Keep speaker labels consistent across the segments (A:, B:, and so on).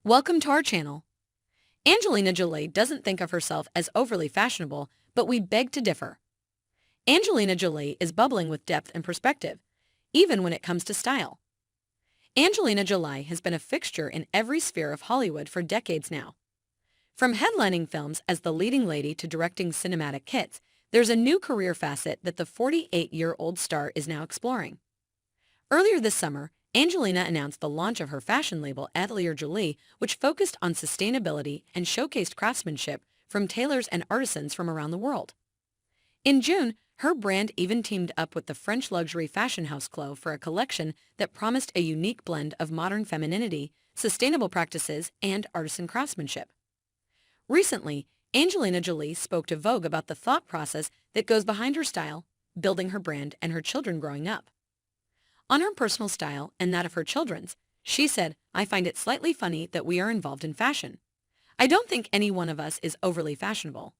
A: Welcome to our channel. Angelina Jolie doesn't think of herself as overly fashionable, but we beg to differ. Angelina Jolie is bubbling with depth and perspective, even when it comes to style. Angelina Jolie has been a fixture in every sphere of Hollywood for decades now. From headlining films as the leading lady to directing cinematic hits, there's a new career facet that the 48-year-old star is now exploring. Earlier this summer, Angelina announced the launch of her fashion label Atelier Jolie, which focused on sustainability and showcased craftsmanship from tailors and artisans from around the world. In June, her brand even teamed up with the French luxury fashion house Chloe for a collection that promised a unique blend of modern femininity, sustainable practices, and artisan craftsmanship. Recently, Angelina Jolie spoke to Vogue about the thought process that goes behind her style, building her brand, and her children growing up. On her personal style and that of her children's, she said, "I find it slightly funny that we are involved in fashion. I don't think any one of us is overly fashionable.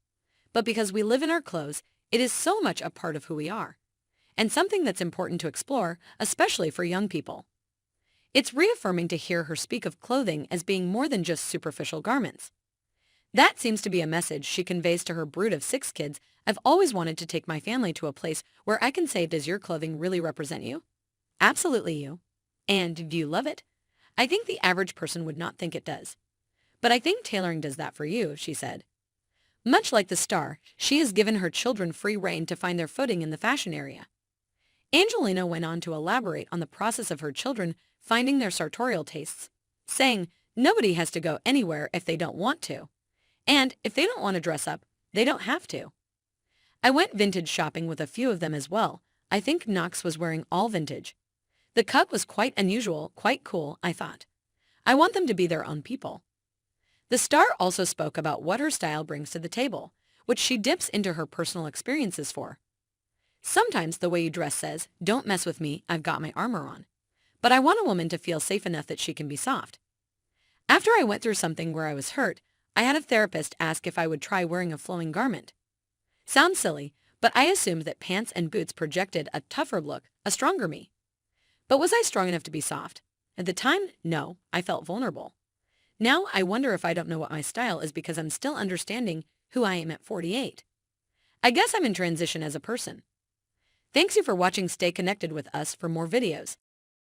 A: But because we live in our clothes, it is so much a part of who we are, and something that's important to explore, especially for young people." It's reaffirming to hear her speak of clothing as being more than just superficial garments. That seems to be a message she conveys to her brood of 6 kids. "I've always wanted to take my family to a place where I can say, does your clothing really represent you? Absolutely you. And do you love it? I think the average person would not think it does. But I think tailoring does that for you," she said. Much like the star, she has given her children free rein to find their footing in the fashion area. Angelina went on to elaborate on the process of her children finding their sartorial tastes, saying, "Nobody has to go anywhere if they don't want to. And if they don't want to dress up, they don't have to. I went vintage shopping with a few of them as well. I think Knox was wearing all vintage. The cut was quite unusual, quite cool, I thought. I want them to be their own people." The star also spoke about what her style brings to the table, which she dips into her personal experiences for. "Sometimes the way you dress says, 'Don't mess with me, I've got my armor on.' But I want a woman to feel safe enough that she can be soft. After I went through something where I was hurt, I had a therapist ask if I would try wearing a flowing garment. Sounds silly, but I assumed that pants and boots projected a tougher look, a stronger me. But was I strong enough to be soft? At the time, no, I felt vulnerable. Now I wonder if I don't know what my style is because I'm still understanding who I am at 48. I guess I'm in transition as a person." Thanks you for watching. Stay connected with us for more videos.